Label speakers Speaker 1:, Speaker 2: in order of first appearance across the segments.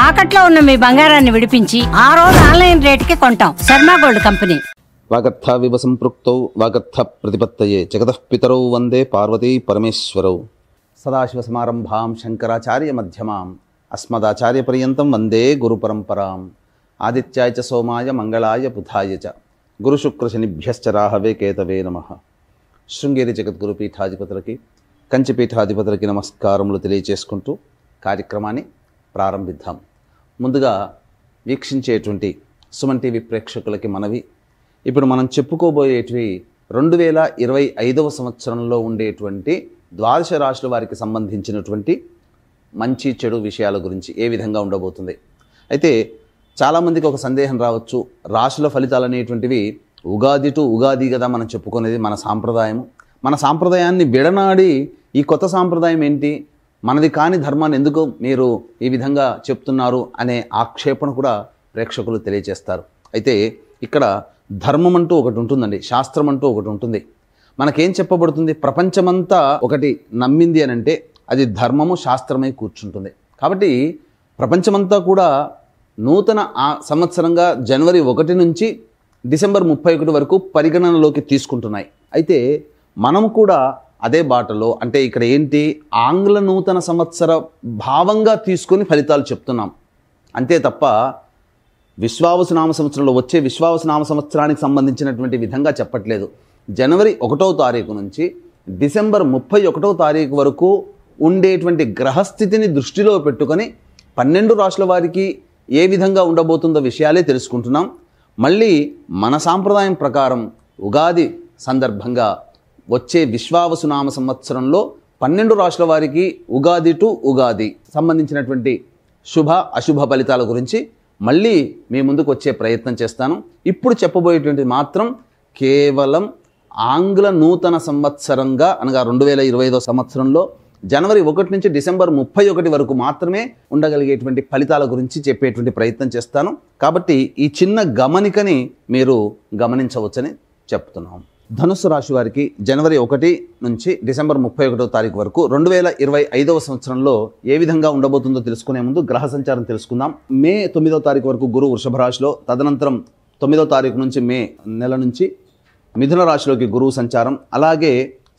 Speaker 1: తాకట్లో ఉన్న మీ బంగారాన్ని విడిపించి ఆ రోజు ఆన్లైన్ రేటుకి కొంటాం. Sharma gold company.
Speaker 2: వాగర్థావివ సంపృక్తౌ వాగర్థ ప్రతిపత్తయే జగతః పితరౌ వందే పార్వతీ పరమేశ్వరౌ. సదాశివసమారంభాం శంకరాచార్య మధ్యమాం అస్మదాచార్య పర్యంతం వందే గురుపరంపరాం. ఆదిత్యాయ చ సోమాయ మంగళాయ బుధాయ చ గురుశుక్రశనిభ్యశ్చ రాహవే కేతవే నమః. శృంగేరి జగద్గురు పీఠాధిపతులకి కంచిపీఠాధిపతులకి నమస్కారములు తెలియచేసుకుంటూ కార్యక్రమాన్ని ప్రారంభిద్దాం. ముందుగా వీక్షించేటువంటి సుమన్ టీవీ ప్రేక్షకులకి మనవి, ఇప్పుడు మనం చెప్పుకోబోయేటివి 2025వ సంవత్సరంలో ఉండేటువంటి ద్వాదశ రాశుల వారికి సంబంధించినటువంటి మంచి చెడు విషయాల గురించి ఏ విధంగా ఉండబోతుంది. అయితే చాలామందికి ఒక సందేహం రావచ్చు, రాశుల ఫలితాలు అనేటువంటివి ఉగాది టు ఉగాది కదా మనం చెప్పుకునేది, మన సాంప్రదాయం. మన సాంప్రదాయాన్ని విడనాడి ఈ కొత్త సాంప్రదాయం ఏంటి, మనది కాని ధర్మాన్ని ఎందుకు మీరు ఈ విధంగా చెప్తున్నారు అనే ఆక్షేపణ కూడా ప్రేక్షకులు తెలియజేస్తారు. అయితే ఇక్కడ ధర్మం అంటూ ఒకటి ఉంటుందండి, శాస్త్రం అంటూ ఒకటి ఉంటుంది. మనకేం చెప్పబడుతుంది, ప్రపంచమంతా ఒకటి నమ్మింది అని అంటే అది ధర్మము శాస్త్రమై కూర్చుంటుంది. కాబట్టి ప్రపంచమంతా కూడా నూతన సంవత్సరంగా జనవరి 1 నుంచి డిసెంబర్ 31 వరకు పరిగణనలోకి తీసుకుంటున్నాయి. అయితే మనం కూడా అదే బాటలో, అంటే ఇక్కడ ఏంటి, ఆంగ్ల నూతన సంవత్సర భావంగా తీసుకొని ఫలితాలు చెప్తున్నాం అంతే తప్ప విశ్వావసునామ సంవత్సరంలో వచ్చే విశ్వావసునామ సంవత్సరానికి సంబంధించినటువంటి విధంగా చెప్పట్లేదు. జనవరి 1వ తారీఖు నుంచి డిసెంబర్ 31వ తారీఖు వరకు ఉండేటువంటి గ్రహస్థితిని దృష్టిలో పెట్టుకొని 12 రాశుల వారికి ఏ విధంగా ఉండబోతుందో విషయాలే తెలుసుకుంటున్నాం. మళ్ళీ మన సాంప్రదాయం ప్రకారం ఉగాది సందర్భంగా వచ్చే విశ్వావసునామ సంవత్సరంలో 12 రాశుల వారికి ఉగాది టు ఉగాది సంబంధించినటువంటి శుభ అశుభ ఫలితాల గురించి మళ్ళీ మీ ముందుకు వచ్చే ప్రయత్నం చేస్తాను. ఇప్పుడు చెప్పబోయేటువంటి మాత్రం కేవలం ఆంగ్ల నూతన సంవత్సరంగా అనగా 2025వ సంవత్సరంలో జనవరి 1 నుంచి డిసెంబర్ 31 వరకు మాత్రమే ఉండగలిగేటువంటి ఫలితాల గురించి చెప్పేటువంటి ప్రయత్నం చేస్తాను. కాబట్టి ఈ చిన్న గమనికని మీరు గమనించవచ్చని చెప్తున్నాం. ధనుస్సు రాశి వారికి జనవరి 1 నుంచి డిసెంబర్ 31వ తారీఖు వరకు 2025వ సంవత్సరంలో ఏ విధంగా ఉండబోతుందో తెలుసుకునే ముందు గ్రహ సంచారం తెలుసుకుందాం. మే 9వ తారీఖు వరకు గురువు వృషభ రాశిలో, తదనంతరం 9వ తారీఖు నుంచి మే నెల నుంచి మిథున రాశిలోకి గురువు సంచారం, అలాగే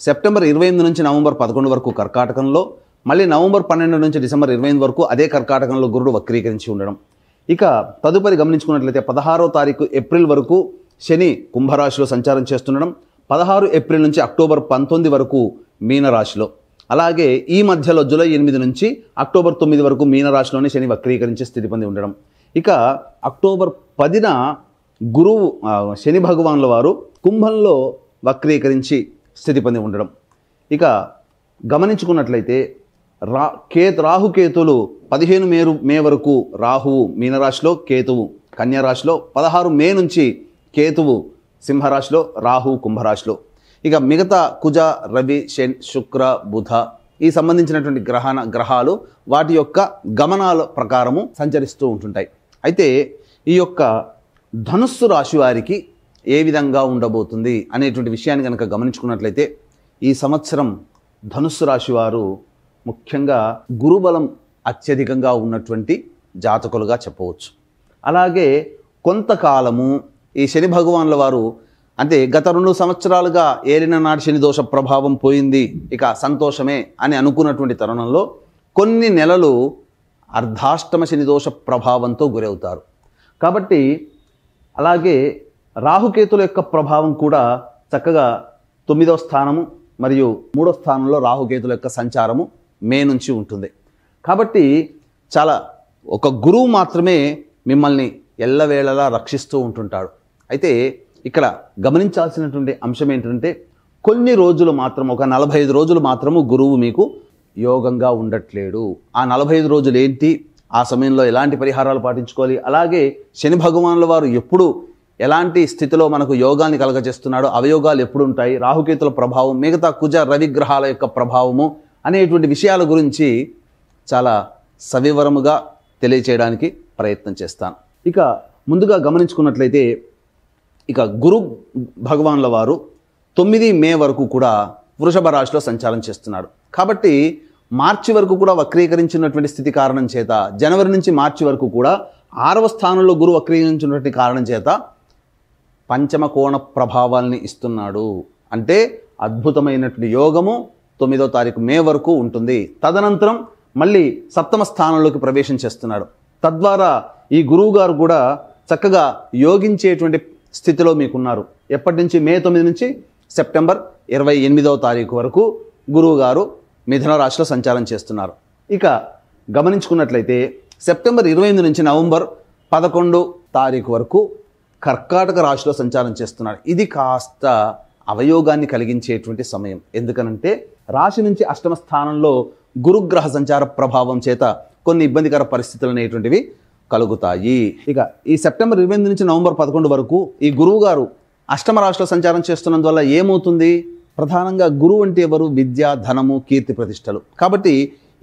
Speaker 2: సెప్టెంబర్ 28 నుంచి నవంబర్ 11 వరకు కర్కాటకంలో, మళ్ళీ నవంబర్ 12 నుంచి డిసెంబర్ 28 వరకు అదే కర్కాటకంలో గురుడు వక్రీకరించి ఉండడం. ఇక తదుపరి గమనించుకున్నట్లయితే 16వ తారీఖు ఏప్రిల్ వరకు శని కుంభరాశిలో సంచారం చేస్తుండడం, 16 ఏప్రిల్ నుంచి అక్టోబర్ 19 వరకు మీనరాశిలో, అలాగే ఈ మధ్యలో జూలై 8 నుంచి అక్టోబర్ 9 వరకు మీనరాశిలోనే శని వక్రీకరించే స్థితి పొంది ఉండడం. ఇక అక్టోబర్ 10న గురువు శని భగవానుల వారు కుంభంలో వక్రీకరించి స్థితి పొంది ఉండడం. ఇక గమనించుకున్నట్లయితే రాహుకేతులు 15 మే వరకు రాహువు మీనరాశిలో, కేతువు కన్యారాశిలో, 16 మే నుంచి కేతువు సింహరాశిలో, రాహువు కుంభరాశిలో. ఇక మిగతా కుజ, రవి, శని, శుక్ర, బుధ ఈ సంబంధించినటువంటి గ్రహాలు వాటి యొక్క గమనాల ప్రకారము సంచరిస్తూ ఉంటుంటాయి. అయితే ఈ యొక్క ధనుస్సు రాశి వారికి ఏ విధంగా ఉండబోతుంది అనేటువంటి విషయాన్ని కనుక గమనించుకున్నట్లయితే ఈ సంవత్సరం ధనుస్సు రాశి వారు ముఖ్యంగా గురుబలం అత్యధికంగా ఉన్నటువంటి జాతకులుగా చెప్పవచ్చు. అలాగే కొంతకాలము ఈ శని భగవానుల వారు, అంటే గత 2 సంవత్సరాలుగా ఏలిన నాటి శని దోష ప్రభావం పోయింది, ఇక సంతోషమే అని అనుకున్నటువంటి తరుణంలో కొన్ని నెలలు అర్ధాష్టమ శని దోష ప్రభావంతో గురవుతారు. కాబట్టి అలాగే రాహుకేతుల యొక్క ప్రభావం కూడా చక్కగా 9వ స్థానము మరియు 3వ స్థానంలో రాహుకేతుల యొక్క సంచారము మే నుంచి ఉంటుంది. కాబట్టి చాలా ఒక గురువు మాత్రమే మిమ్మల్ని ఎల్లవేళలా రక్షిస్తూ ఉంటుంటాడు. అయితే ఇక్కడ గమనించాల్సినటువంటి అంశం ఏంటంటే కొన్ని రోజులు మాత్రం, ఒక 45 రోజులు మాత్రము గురువు మీకు యోగంగా ఉండట్లేడు. ఆ 45 రోజులు ఏంటి, ఆ సమయంలో ఎలాంటి పరిహారాలు పాటించుకోవాలి, అలాగే శని భగవానుల వారు ఎప్పుడు ఎలాంటి స్థితిలో మనకు యోగాన్ని కలగజేస్తున్నాడో, అవయోగాలు ఎప్పుడు ఉంటాయి, రాహుకేతుల ప్రభావం, మిగతా కుజ రవి గ్రహాల యొక్క ప్రభావము అనేటువంటి విషయాల గురించి చాలా సవివరముగా తెలియచేయడానికి ప్రయత్నం చేస్తాను. ఇక ముందుగా గమనించుకున్నట్లయితే ఇక గురు భగవానుల వారు 9 మే వరకు కూడా వృషభ రాశిలో సంచారం చేస్తున్నాడు. కాబట్టి మార్చి వరకు కూడా వక్రీకరించినటువంటి స్థితి కారణం చేత, జనవరి నుంచి మార్చి వరకు కూడా 6వ స్థానంలో గురువు వక్రీకరించినటువంటి కారణం చేత పంచమ కోణ ప్రభావాల్ని ఇస్తున్నాడు. అంటే అద్భుతమైనటువంటి యోగము 9వ తారీఖు మే వరకు ఉంటుంది. తదనంతరం మళ్ళీ 7వ స్థానంలోకి ప్రవేశం చేస్తున్నాడు. తద్వారా ఈ గురువు గారు కూడా చక్కగా యోగించేటువంటి స్థితిలో మీకున్నారు. ఎప్పటి నుంచి? మే 9 నుంచి సెప్టెంబర్ 28వ తారీఖు వరకు గురువు గారు మిథున రాశిలో సంచారం చేస్తున్నారు. ఇక గమనించుకున్నట్లయితే సెప్టెంబర్ 28 నుంచి నవంబర్ 11 తారీఖు వరకు కర్కాటక రాశిలో సంచారం చేస్తున్నాడు. ఇది కాస్త అవయోగాన్ని కలిగించేటువంటి సమయం. ఎందుకనంటే రాశి నుంచి 8వ స్థానంలో గురుగ్రహ సంచార ప్రభావం చేత కొన్ని ఇబ్బందికర పరిస్థితులు అనేటువంటివి కలుగుతాయి. ఇక ఈ సెప్టెంబర్ 28 నుంచి నవంబర్ 11 వరకు ఈ గురువు గారు 8వ రాశిలో సంచారం చేస్తున్నందువల్ల ఏమవుతుంది? ప్రధానంగా గురువు అంటే ఎవరు? విద్య, ధనము, కీర్తి ప్రతిష్టలు. కాబట్టి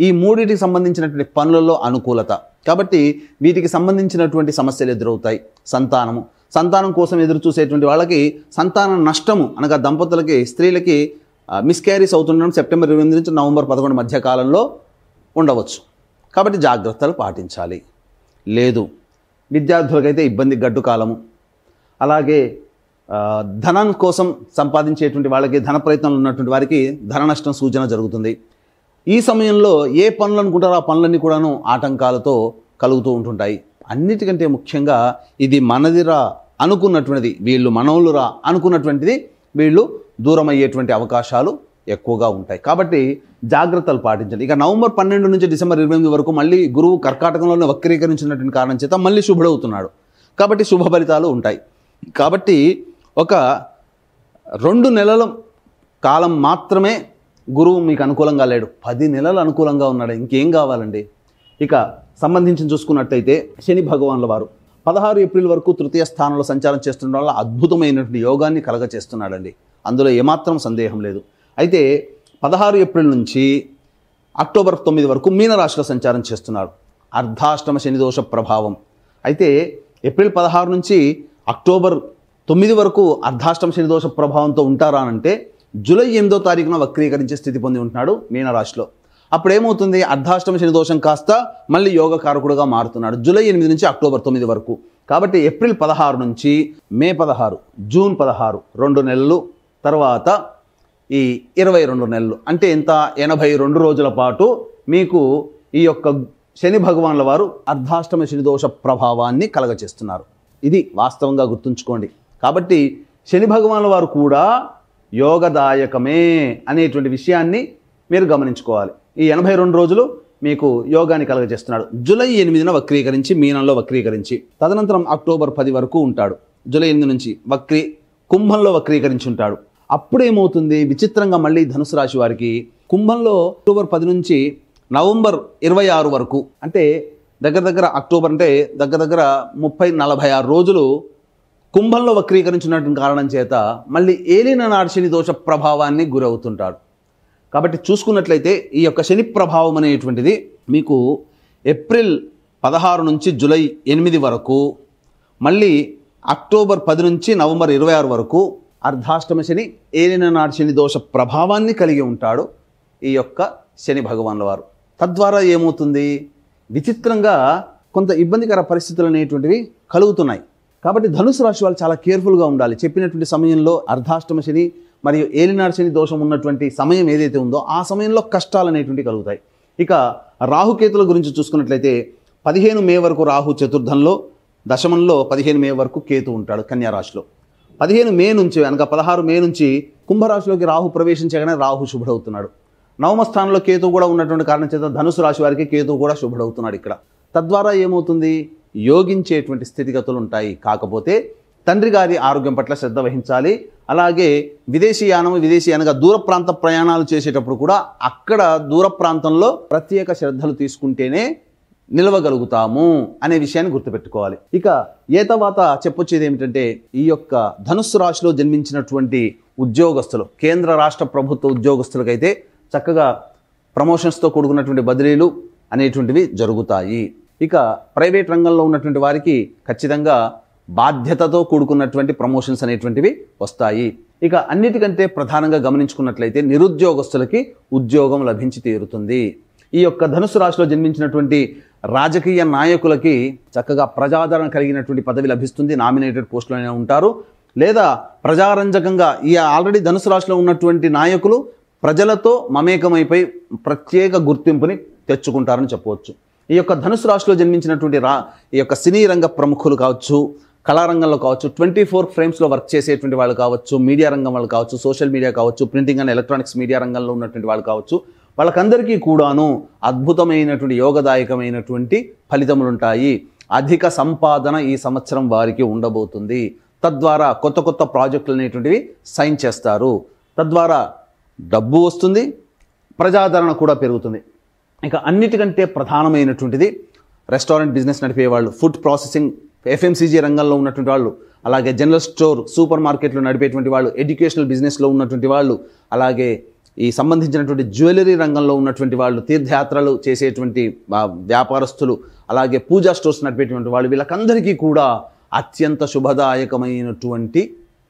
Speaker 2: ఈ మూడింటికి సంబంధించినటువంటి పనులలో అనుకూలత. కాబట్టి వీటికి సంబంధించినటువంటి సమస్యలు ఎదురవుతాయి. సంతానం కోసం ఎదురు చూసేటువంటి వాళ్ళకి సంతాన నష్టము, అనగా దంపతులకి, స్త్రీలకి మిస్క్యారీస్ అవుతుండడం సెప్టెంబర్ 28 నుంచి నవంబర్ 11 మధ్య కాలంలో ఉండవచ్చు. కాబట్టి జాగ్రత్తలు పాటించాలి. లేదు, విద్యార్థులకైతే ఇబ్బంది గడ్డు కాలము. అలాగే ధనం కోసం సంపాదించేటువంటి వాళ్ళకి, ధన ప్రయత్నాలు ఉన్నటువంటి వారికి ధన నష్టం సూచన జరుగుతుంది. ఈ సమయంలో ఏ పనులు అనుకుంటారో ఆ పనులన్నీ కూడాను ఆటంకాలతో కలుగుతూ ఉంటుంటాయి. అన్నిటికంటే ముఖ్యంగా ఇది మనదిరా అనుకున్నటువంటిది, వీళ్ళు మనవులురా అనుకున్నటువంటిది వీళ్ళు దూరం అయ్యేటువంటి అవకాశాలు ఎక్కువగా ఉంటాయి. కాబట్టి జాగ్రత్తలు పాటించండి. ఇక నవంబర్ 12 నుంచి డిసెంబర్ 28 వరకు మళ్ళీ గురువు కర్కాటకంలోనే వక్రీకరించినటువంటి కారణం చేత మళ్ళీ శుభుడవుతున్నాడు. కాబట్టి శుభ ఫలితాలు ఉంటాయి. కాబట్టి ఒక 2 నెలల కాలం మాత్రమే గురువు మీకు అనుకూలంగా లేడు. 10 నెలలు అనుకూలంగా ఉన్నాడు. ఇంకేం కావాలండి? ఇక సంబంధించి చూసుకున్నట్టయితే శని భగవానుల వారు 16 ఏప్రిల్ వరకు 3వ స్థానంలో సంచారం చేస్తుండడం వల్ల అద్భుతమైనటువంటి యోగాన్ని కలగచేస్తున్నాడండి. అందులో ఏమాత్రం సందేహం లేదు. అయితే 16 ఏప్రిల్ నుంచి అక్టోబర్ 9 వరకు మీనరాశిలో సంచారం చేస్తున్నాడు. అర్ధాష్టమ శని దోష ప్రభావం. అయితే ఏప్రిల్ 16 నుంచి అక్టోబర్ 9 వరకు అర్ధాష్టమ శని దోష ప్రభావంతో ఉంటారా అంటే జూలై 8వ తారీఖున వక్రీకరించే స్థితి పొంది ఉంటున్నాడు మీనరాశిలో. అప్పుడు ఏమవుతుంది? అర్ధాష్టమ శని దోషం కాస్త మళ్ళీ యోగకారకుడుగా మారుతున్నాడు జూలై 8 నుంచి అక్టోబర్ 9 వరకు. కాబట్టి ఏప్రిల్ 16 నుంచి మే 16, జూన్ 16, 2 నెలలు, తర్వాత ఈ 22 నెలలు, అంటే ఎంత? 82 రోజుల పాటు మీకు ఈ యొక్క శని భగవానుల వారు అర్ధాష్టమ శని దోష ప్రభావాన్ని కలగచేస్తున్నారు. ఇది వాస్తవంగా గుర్తుంచుకోండి. కాబట్టి శని భగవానుల వారు కూడా యోగదాయకమే అనేటువంటి విషయాన్ని మీరు గమనించుకోవాలి. ఈ 82 రోజులు మీకు యోగాన్ని కలగజేస్తున్నాడు. జూలై 8న వక్రీకరించి మీనంలో వక్రీకరించి తదనంతరం అక్టోబర్ 10 వరకు ఉంటాడు. జూలై 8 నుంచి కుంభంలో వక్రీకరించి ఉంటాడు. అప్పుడేమవుతుంది? విచిత్రంగా మళ్ళీ ధనుసు రాశి వారికి కుంభంలో అక్టోబర్ 10 నుంచి నవంబర్ 26 వరకు, అంటే దగ్గర అక్టోబర్ అంటే దగ్గర 30-46 రోజులు కుంభంలో వక్రీకరించినటువంటి కారణం చేత మళ్ళీ ఏలిన నాడు శని దోష ప్రభావాన్ని గురవుతుంటాడు. కాబట్టి చూసుకున్నట్లయితే ఈ యొక్క శని ప్రభావం అనేటువంటిది మీకు ఏప్రిల్ 16 నుంచి జూలై 8 వరకు, మళ్ళీ అక్టోబర్ 10 నుంచి నవంబర్ 26 వరకు అర్ధాష్టమ శని, ఏలిన నాడు శని దోష ప్రభావాన్ని కలిగి ఉంటాడు ఈ యొక్క శని భగవానుల వారు. తద్వారా ఏమవుతుంది? విచిత్రంగా కొంత ఇబ్బందికర పరిస్థితులు అనేటువంటివి కలుగుతున్నాయి. కాబట్టి ధనుసు రాశి వాళ్ళు చాలా కేర్ఫుల్గా ఉండాలి. చెప్పినటువంటి సమయంలో అర్ధాష్టమ శని మరియు ఏలినాడు శని దోషం ఉన్నటువంటి సమయం ఏదైతే ఉందో ఆ సమయంలో కష్టాలు అనేటువంటివి కలుగుతాయి. ఇక రాహుకేతుల గురించి చూసుకున్నట్లయితే 15 మే వరకు రాహు చతుర్థంలో, దశమంలో 15 మే వరకు కేతు ఉంటాడు కన్యారాశిలో. 15 మే నుంచి అనగా 16 మే నుంచి కుంభరాశిలోకి రాహు ప్రవేశించగానే రాహు శుభుడవుతున్నాడు. నవమ స్థానంలో కేతు కూడా ఉన్నటువంటి కారణం చేత ధనుసు రాశి వారికి కేతు కూడా శుభుడవుతున్నాడు ఇక్కడ. తద్వారా ఏమవుతుంది? యోగించేటువంటి స్థితిగతులు ఉంటాయి. కాకపోతే తండ్రి గారి ఆరోగ్యం పట్ల శ్రద్ధ వహించాలి. అలాగే విదేశీ అనగా దూర ప్రాంత ప్రయాణాలు చేసేటప్పుడు కూడా అక్కడ దూర ప్రాంతంలో ప్రత్యేక శ్రద్ధలు తీసుకుంటేనే నిలవగలుగుతాము అనే విషయాన్ని గుర్తుపెట్టుకోవాలి. ఇక తర్వాత చెప్పొచ్చేది ఏమిటంటే ఈ యొక్క ధనుస్సు రాశిలో జన్మించినటువంటి ఉద్యోగస్తులు, కేంద్ర రాష్ట్ర ప్రభుత్వ ఉద్యోగస్తులకైతే చక్కగా ప్రమోషన్స్తో కూడుకున్నటువంటి బదిలీలు అనేటువంటివి జరుగుతాయి. ఇక ప్రైవేట్ రంగంలో ఉన్నటువంటి వారికి ఖచ్చితంగా బాధ్యతతో కూడుకున్నటువంటి ప్రమోషన్స్ అనేటువంటివి వస్తాయి. ఇక అన్నిటికంటే ప్రధానంగా గమనించుకున్నట్లయితే నిరుద్యోగస్తులకి ఉద్యోగం లభించి తీరుతుంది. ఈ యొక్క ధనుసు రాశిలో జన్మించినటువంటి రాజకీయ నాయకులకి చక్కగా ప్రజాదరణ కలిగినటువంటి పదవి లభిస్తుంది. నామినేటెడ్ పోస్టులోనే ఉంటారు. లేదా ప్రజారంజకంగా ఈ ఆల్రెడీ ధనుసు రాశిలో ఉన్నటువంటి నాయకులు ప్రజలతో మమేకమైపోయి ప్రత్యేక గుర్తింపుని తెచ్చుకుంటారని చెప్పవచ్చు. ఈ యొక్క ధనుసు రాశిలో జన్మించినటువంటి ఈ యొక్క సినీ రంగ ప్రముఖులు కావచ్చు, కళారంగంలో కావచ్చు, 24 ఫ్రేమ్స్లో వర్క్ చేసేటువంటి వాళ్ళు కావచ్చు, మీడియా రంగం వాళ్ళు కావచ్చు, సోషల్ మీడియా కావచ్చు, ప్రింటింగ్ అండ్ ఎలక్ట్రానిక్స్ మీడియా రంగంలో ఉన్నటువంటి వాళ్ళు కావచ్చు, వాళ్ళకందరికీ కూడాను అద్భుతమైనటువంటి యోగదాయకమైనటువంటి ఫలితములు ఉంటాయి. అధిక సంపాదన ఈ సంవత్సరం వారికి ఉండబోతుంది. తద్వారా కొత్త కొత్త ప్రాజెక్టులు అనేటువంటివి సైన్ చేస్తారు. తద్వారా డబ్బు వస్తుంది, ప్రజాదరణ కూడా పెరుగుతుంది. ఇక అన్నిటికంటే ప్రధానమైనటువంటిది రెస్టారెంట్ బిజినెస్ నడిపే వాళ్ళు, ఫుడ్ ప్రాసెసింగ్ FMCG రంగంలో ఉన్నటువంటి వాళ్ళు, అలాగే జనరల్ స్టోర్ సూపర్ మార్కెట్లు నడిపేటువంటి వాళ్ళు, ఎడ్యుకేషనల్ బిజినెస్లో ఉన్నటువంటి వాళ్ళు, అలాగే ఈ సంబంధించినటువంటి జ్యువెలరీ రంగంలో ఉన్నటువంటి వాళ్ళు, తీర్థయాత్రలు చేసేటువంటి వ్యాపారస్తులు, అలాగే పూజా స్టోర్స్ నడిపేటువంటి వాళ్ళు, వీళ్ళకందరికీ కూడా అత్యంత శుభదాయకమైనటువంటి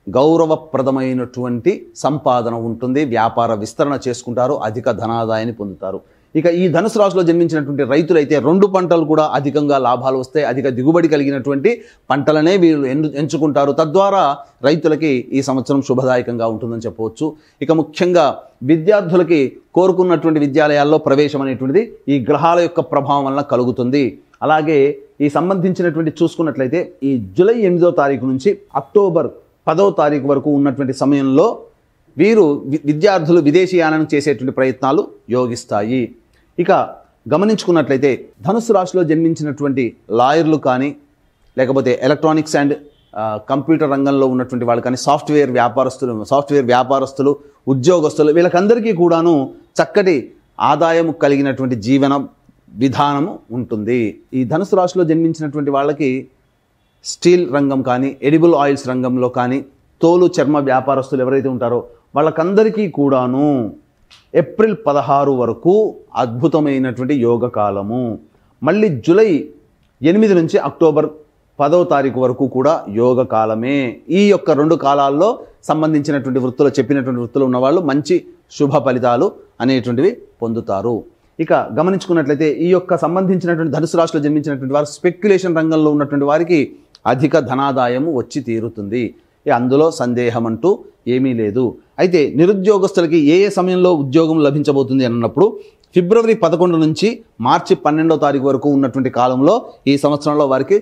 Speaker 2: గౌరవప్రదమైనటువంటి సంపాదన ఉంటుంది. వ్యాపార విస్తరణ చేసుకుంటారు, అధిక ధనాదాయాన్ని పొందుతారు. ఇక ఈ ధనుసు రాశిలో జన్మించినటువంటి రైతులైతే 2 పంటలు కూడా అధికంగా లాభాలు వస్తాయి. అధిక దిగుబడి కలిగినటువంటి పంటలనే వీళ్ళు ఎంచుకుంటారు. తద్వారా రైతులకి ఈ సంవత్సరం శుభదాయకంగా ఉంటుందని చెప్పవచ్చు. ఇక ముఖ్యంగా విద్యార్థులకి కోరుకున్నటువంటి విద్యాలయాల్లో ప్రవేశం అనేటువంటిది ఈ గ్రహాల యొక్క ప్రభావం వలన కలుగుతుంది. అలాగే ఈ సంబంధించినటువంటి చూసుకున్నట్లయితే ఈ జూలై 8వ తారీఖు నుంచి అక్టోబర్ 10వ తారీఖు వరకు ఉన్నటువంటి సమయంలో వీరు విద్యార్థులు విదేశీయానం చేసేటువంటి ప్రయత్నాలు యోగిస్తాయి. ఇక గమనించుకున్నట్లయితే ధనుసు రాశిలో జన్మించినటువంటి లాయర్లు కానీ, లేకపోతే ఎలక్ట్రానిక్స్ అండ్ కంప్యూటర్ రంగంలో ఉన్నటువంటి వాళ్ళు కానీ, సాఫ్ట్వేర్ వ్యాపారస్తులు, ఉద్యోగస్తులు, వీళ్ళకందరికీ కూడాను చక్కటి ఆదాయం కలిగినటువంటి జీవన విధానము ఉంటుంది. ఈ ధనుసు రాశిలో జన్మించినటువంటి వాళ్ళకి స్టీల్ రంగం కానీ, ఎడిబుల్ ఆయిల్స్ రంగంలో కానీ, తోలు చర్మ వ్యాపారస్తులు ఎవరైతే ఉంటారో వాళ్ళకందరికీ కూడాను ఏప్రిల్ 16 వరకు అద్భుతమైనటువంటి యోగ కాలము. మళ్ళీ జూలై 8 నుంచి అక్టోబర్ 10వ తారీఖు వరకు కూడా యోగ కాలమే. ఈ యొక్క 2 కాలాల్లో సంబంధించినటువంటి చెప్పినటువంటి వృత్తులు ఉన్నవాళ్ళు మంచి శుభ ఫలితాలు అనేటువంటివి పొందుతారు. ఇక గమనించుకున్నట్లయితే ఈ యొక్క సంబంధించినటువంటి ధనుసు రాశిలో జన్మించినటువంటి వారు స్పెక్యులేషన్ రంగంలో ఉన్నటువంటి వారికి అధిక ధనాదాయము వచ్చి తీరుతుంది. అందులో సందేహం అంటూ ఏమీ లేదు. అయితే నిరుద్యోగస్తులకి ఏ సమయంలో ఉద్యోగం లభించబోతుంది అన్నప్పుడు ఫిబ్రవరి 11 నుంచి మార్చి 12వ తారీఖు వరకు ఉన్నటువంటి కాలంలో ఈ సంవత్సరంలో వారికి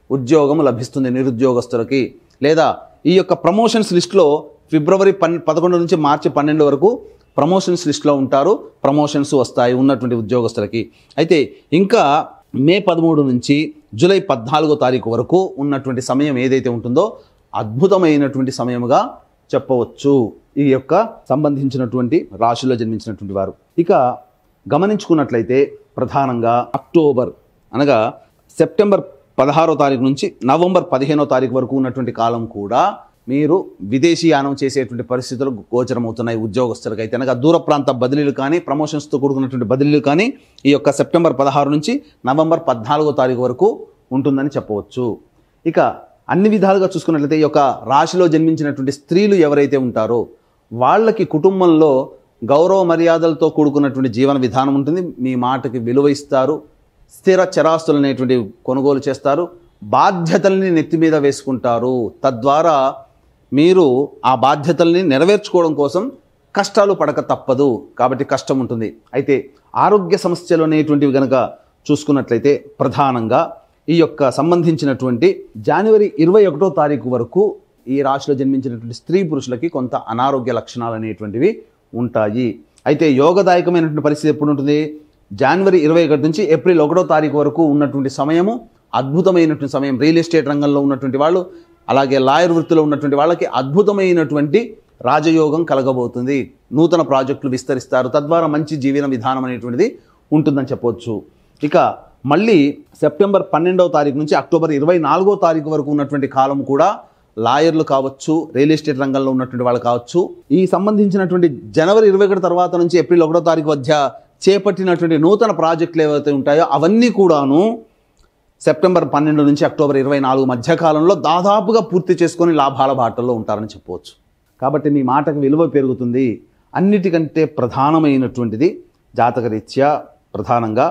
Speaker 2: ఉద్యోగం లభిస్తుంది నిరుద్యోగస్తులకి. లేదా ఈ యొక్క ప్రమోషన్స్ లిస్టులో ఫిబ్రవరి 11 నుంచి మార్చి 12 వరకు ప్రమోషన్స్ లిస్టులో ఉంటారు. ప్రమోషన్స్ వస్తాయి ఉన్నటువంటి ఉద్యోగస్తులకి. అయితే ఇంకా మే 13 నుంచి జూలై 14వ తారీఖు వరకు ఉన్నటువంటి సమయం ఏదైతే ఉంటుందో అద్భుతమైనటువంటి సమయముగా చెప్పవచ్చు ఈ యొక్క సంబంధించినటువంటి రాశిలో జన్మించినటువంటి వారు. ఇక గమనించుకున్నట్లయితే ప్రధానంగా అక్టోబర్ అనగా సెప్టెంబర్ 16వ తారీఖు నుంచి నవంబర్ 15వ తారీఖు వరకు ఉన్నటువంటి కాలం కూడా మీరు విదేశీయానం చేసేటువంటి పరిస్థితులు గోచరమవుతున్నాయి ఉద్యోగస్తులకు. అయితే అనగా దూర ప్రాంత బదిలీలు కానీ, ప్రమోషన్స్తో కూడుకున్నటువంటి బదిలీలు కానీ ఈ యొక్క సెప్టెంబర్ 16 నుంచి నవంబర్ 14వ తారీఖు వరకు ఉంటుందని చెప్పవచ్చు. ఇక అన్ని విధాలుగా చూసుకున్నట్లయితే ఈ యొక్క రాశిలో జన్మించినటువంటి స్త్రీలు ఎవరైతే ఉంటారో వాళ్ళకి కుటుంబంలో గౌరవ మర్యాదలతో కూడుకున్నటువంటి జీవన విధానం ఉంటుంది. మీ మాటకి విలువ ఇస్తారు. స్థిర చరాస్తులు అనేటువంటి కొనుగోలు చేస్తారు. బాధ్యతల్ని నెత్తి మీద వేసుకుంటారు. తద్వారా మీరు ఆ బాధ్యతల్ని నెరవేర్చుకోవడం కోసం కష్టాలు పడక తప్పదు. కాబట్టి కష్టం ఉంటుంది. అయితే ఆరోగ్య సమస్యలు అనేటువంటివి కనుక చూసుకున్నట్లయితే ప్రధానంగా ఈ యొక్క సంబంధించినటువంటి జనవరి 21వ తారీఖు వరకు ఈ రాశిలో జన్మించినటువంటి స్త్రీ పురుషులకి కొంత అనారోగ్య లక్షణాలు అనేటువంటివి ఉంటాయి. అయితే యోగదాయకమైనటువంటి పరిస్థితి ఎప్పుడు ఉంటుంది? జనవరి 21 నుంచి ఏప్రిల్ 1వ తారీఖు వరకు ఉన్నటువంటి సమయము అద్భుతమైనటువంటి సమయం. రియల్ ఎస్టేట్ రంగంలో ఉన్నటువంటి వాళ్ళు, అలాగే లాయర్ వృత్తిలో ఉన్నటువంటి వాళ్ళకి అద్భుతమైనటువంటి రాజయోగం కలగబోతుంది. నూతన ప్రాజెక్టులు విస్తరిస్తారు. తద్వారా మంచి జీవన విధానం అనేటువంటిది ఉంటుందని చెప్పవచ్చు. ఇక మళ్ళీ సెప్టెంబర్ 12వ తారీఖు నుంచి అక్టోబర్ 24వ తారీఖు వరకు ఉన్నటువంటి కాలం కూడా లాయర్లు కావచ్చు, రియల్ ఎస్టేట్ రంగంలో ఉన్నటువంటి వాళ్ళు కావచ్చు, ఈ సంబంధించినటువంటి జనవరి 21 తర్వాత నుంచి ఏప్రిల్ 1వ తారీఖు మధ్య చేపట్టినటువంటి నూతన ప్రాజెక్టులు ఏవైతే ఉంటాయో అవన్నీ కూడాను సెప్టెంబర్ 12 నుంచి అక్టోబర్ 24 మధ్యకాలంలో దాదాపుగా పూర్తి చేసుకొని లాభాల బాటల్లో ఉంటారని చెప్పవచ్చు. కాబట్టి మీ మాటకు విలువ పెరుగుతుంది. అన్నిటికంటే ప్రధానమైనటువంటిది జాతకరీత్యా ప్రధానంగా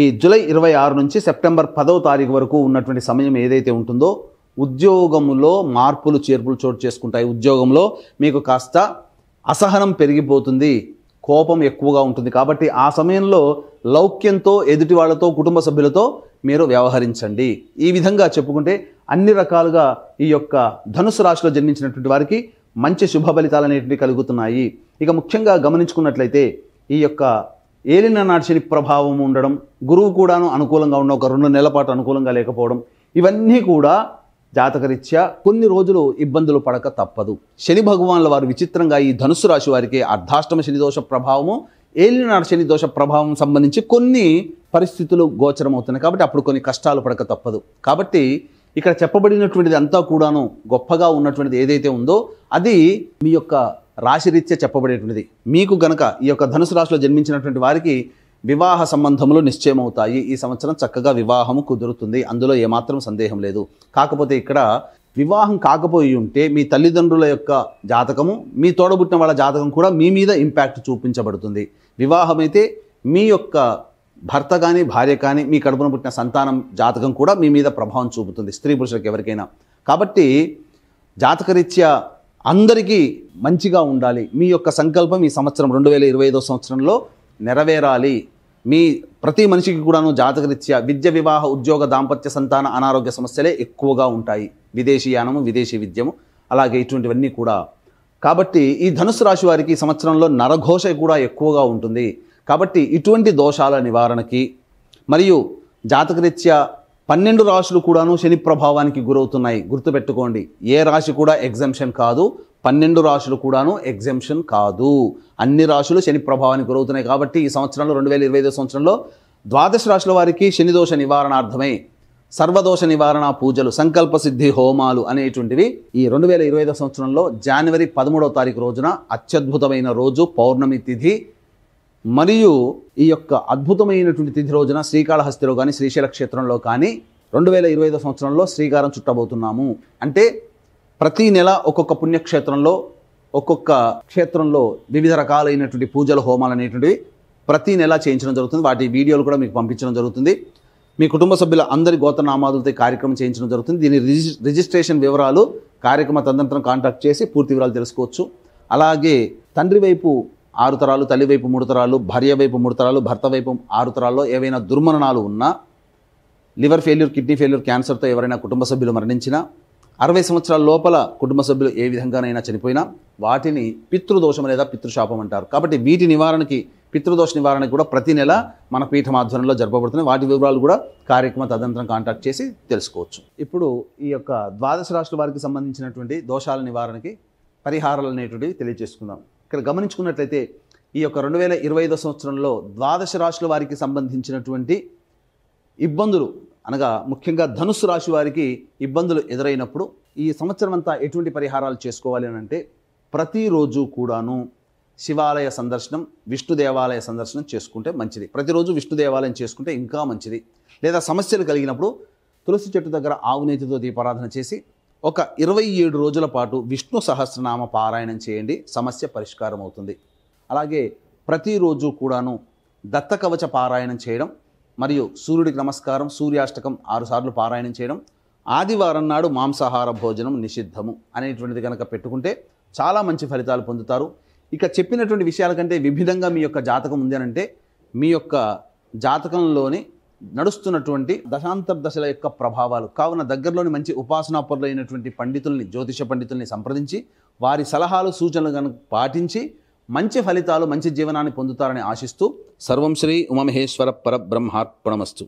Speaker 2: ఈ జూలై 26 నుంచి సెప్టెంబర్ 10వ తారీఖు వరకు ఉన్నటువంటి సమయం ఏదైతే ఉంటుందో ఉద్యోగంలో మార్పులు చేర్పులు చోటు చేసుకుంటాయి. ఉద్యోగంలో మీకు కాస్త అసహనం పెరిగిపోతుంది, కోపం ఎక్కువగా ఉంటుంది. కాబట్టి ఆ సమయంలో లౌక్యంతో ఎదుటి వాళ్ళతో కుటుంబ సభ్యులతో మీరు వ్యవహరించండి. ఈ విధంగా చెప్పుకుంటే అన్ని రకాలుగా ఈ యొక్క ధనుసు రాశిలో జన్మించినటువంటి వారికి మంచి శుభ ఫలితాలు అనేటివి కలుగుతున్నాయి. ఇక ముఖ్యంగా గమనించుకున్నట్లయితే ఈ యొక్క ఏలిన నాటి శని ప్రభావం ఉండడం, గురువు కూడాను అనుకూలంగా ఉండడం, ఒక 2 నెలల పాటు అనుకూలంగా లేకపోవడం, ఇవన్నీ కూడా జాతకరీత్యా కొన్ని రోజులు ఇబ్బందులు పడక తప్పదు. శని భగవానుల వారు విచిత్రంగా ఈ ధనుస్సు రాశి వారికి అర్ధాష్టమ శని దోష ప్రభావము, ఏలినాడు శని దోష ప్రభావం సంబంధించి కొన్ని పరిస్థితులు గోచరమవుతున్నాయి. కాబట్టి అప్పుడు కొన్ని కష్టాలు పడక తప్పదు. కాబట్టి ఇక్కడ చెప్పబడినటువంటిది అంతా కూడాను గొప్పగా ఉన్నటువంటిది ఏదైతే ఉందో అది మీ యొక్క రాశిరీత్యా చెప్పబడేటువంటిది. మీకు గనక ఈ యొక్క ధనుసు రాశిలో జన్మించినటువంటి వారికి వివాహ సంబంధములు నిశ్చయమవుతాయి. ఈ సంవత్సరం చక్కగా వివాహము కుదురుతుంది, అందులో ఏమాత్రం సందేహం లేదు. కాకపోతే ఇక్కడ వివాహం కాకపోయి ఉంటే మీ తల్లిదండ్రుల యొక్క జాతకము, మీ తోడబుట్టిన వాళ్ళ జాతకం కూడా మీ మీద ఇంపాక్ట్ చూపించబడుతుంది. వివాహమైతే మీ యొక్క భర్త కానీ భార్య కానీ మీ కడుపున పుట్టిన సంతానం జాతకం కూడా మీ మీద ప్రభావం చూపుతుంది, స్త్రీ పురుషులకు ఎవరికైనా. కాబట్టి జాతకరీత్యా అందరికీ మంచిగా ఉండాలి. మీ యొక్క సంకల్పం ఈ సంవత్సరం 2025 సంవత్సరంలో నెరవేరాలి. మీ ప్రతి మనిషికి కూడాను జాతకరీత్యా విద్య, వివాహ, ఉద్యోగ, దాంపత్య, సంతాన, అనారోగ్య సమస్యలే ఎక్కువగా ఉంటాయి. విదేశీయానము, విదేశీ విద్యము, అలాగే ఇటువంటివన్నీ కూడా. కాబట్టి ఈ ధనుసు రాశి వారికి ఈ సంవత్సరంలో నరఘోష కూడా ఎక్కువగా ఉంటుంది. కాబట్టి ఇటువంటి దోషాల నివారణకి మరియు జాతకరీత్యా 12 రాశులు కూడాను శని ప్రభావానికి గురవుతున్నాయి. గుర్తుపెట్టుకోండి, ఏ రాశి కూడా ఎగ్జంప్షన్ కాదు, 12 రాశులు కూడాను ఎగ్జంప్షన్ కాదు. అన్ని రాశులు శని ప్రభావానికి గురవుతున్నాయి. కాబట్టి ఈ సంవత్సరంలో 2025 సంవత్సరంలో ద్వాదశ రాశుల వారికి శని దోష నివారణార్థమై సర్వదోష నివారణ పూజలు, సంకల్ప సిద్ధి హోమాలు అనేటువంటివి ఈ 2025 సంవత్సరంలో జనవరి 13వ తారీఖు రోజున అత్యద్భుతమైన రోజు, పౌర్ణమి తిథి, మరియు ఈ యొక్క అద్భుతమైనటువంటి తిథి రోజున శ్రీకాళహస్తిలో కానీ శ్రీశైల క్షేత్రంలో కానీ 2025 సంవత్సరంలో శ్రీకారం చుట్టబోతున్నాము. అంటే ప్రతి నెల ఒక్కొక్క పుణ్యక్షేత్రంలో, ఒక్కొక్క క్షేత్రంలో వివిధ రకాలైనటువంటి పూజలు, హోమాలు అనేటువంటివి ప్రతి నెల చేయించడం జరుగుతుంది. వాటి వీడియోలు కూడా మీకు పంపించడం జరుగుతుంది. మీ కుటుంబ సభ్యుల అందరి గోత్రనామాదులతో కార్యక్రమం చేయించడం జరుగుతుంది. దీని రిజిస్ట్రేషన్ వివరాలు కార్యక్రమ తదనంతరం కాంటాక్ట్ చేసి పూర్తి వివరాలు తెలుసుకోవచ్చు. అలాగే తండ్రి వైపు 6 తరాలు, తల్లి వైపు 3 తరాలు, భార్య వైపు 3 తరాలు, భర్త వైపు 6 తరాల్లో ఏవైనా దుర్మరణాలు ఉన్నా, లివర్ ఫెయిల్యూర్, కిడ్నీ ఫెయిల్యూర్, క్యాన్సర్తో ఎవరైనా కుటుంబ సభ్యులు మరణించినా, 60 సంవత్సరాల లోపల కుటుంబ సభ్యులు ఏ విధంగానైనా చనిపోయినా వాటిని పితృదోషం లేదా పితృశాపం అంటారు. కాబట్టి వీటి నివారణకి, పితృదోష నివారణకి కూడా ప్రతి నెల మన పీఠం ఆధ్వర్యంలో జరపబడుతున్నాయి. వాటి వివరాలు కూడా కార్యక్రమ తదనంతరం కాంటాక్ట్ చేసి తెలుసుకోవచ్చు. ఇప్పుడు ఈ యొక్క ద్వాదశ రాశుల వారికి సంబంధించినటువంటి దోషాల నివారణకి పరిహారాలు అనేటువంటివి తెలియజేసుకుందాం. ఇక్కడ గమనించుకున్నట్లయితే ఈ యొక్క 2025 సంవత్సరంలో ద్వాదశ రాశుల వారికి సంబంధించినటువంటి ఇబ్బందులు, అనగా ముఖ్యంగా ధనుస్సు రాశి వారికి ఇబ్బందులు ఎదురైనప్పుడు ఈ సంవత్సరం అంతా ఎటువంటి పరిహారాలు చేసుకోవాలి అని అంటే, ప్రతిరోజు కూడాను శివాలయ సందర్శనం, విష్ణు దేవాలయ సందర్శనం చేసుకుంటే మంచిది. ప్రతిరోజు విష్ణు దేవాలయం చేసుకుంటే ఇంకా మంచిది. లేదా సమస్యలు కలిగినప్పుడు తులసి చెట్టు దగ్గర ఆవునేతితో దీపారాధన చేసి ఒక 27 రోజుల పాటు విష్ణు సహస్రనామ పారాయణం చేయండి, సమస్య పరిష్కారం అవుతుంది. అలాగే ప్రతిరోజు కూడాను దత్తకవచ పారాయణం చేయడం, మరియు సూర్యుడికి నమస్కారం, సూర్యాష్టకం 6 సార్లు పారాయణం చేయడం, ఆదివారం నాడు మాంసాహార భోజనం నిషిద్ధము అనేటువంటిది కనుక పెట్టుకుంటే చాలా మంచి ఫలితాలు పొందుతారు. ఇక చెప్పినటువంటి విషయాల కంటే విభిన్నంగా మీ యొక్క జాతకం ఉంది అని అంటే, మీ యొక్క జాతకంలోని నడుస్తున్నటువంటి దశాంతర్దశల యొక్క ప్రభావాలు కావున దగ్గరలోని మంచి ఉపాసనాపరులైనటువంటి పండితుల్ని, జ్యోతిష పండితుల్ని సంప్రదించి వారి సలహాలు, సూచనలు కనుక పాటించి మంచి ఫలితాలు, మంచి జీవనాన్ని పొందుతారని ఆశిస్తూ సర్వం శ్రీ ఉమామహేశ్వర పరబ్రహ్మార్పణమస్తు.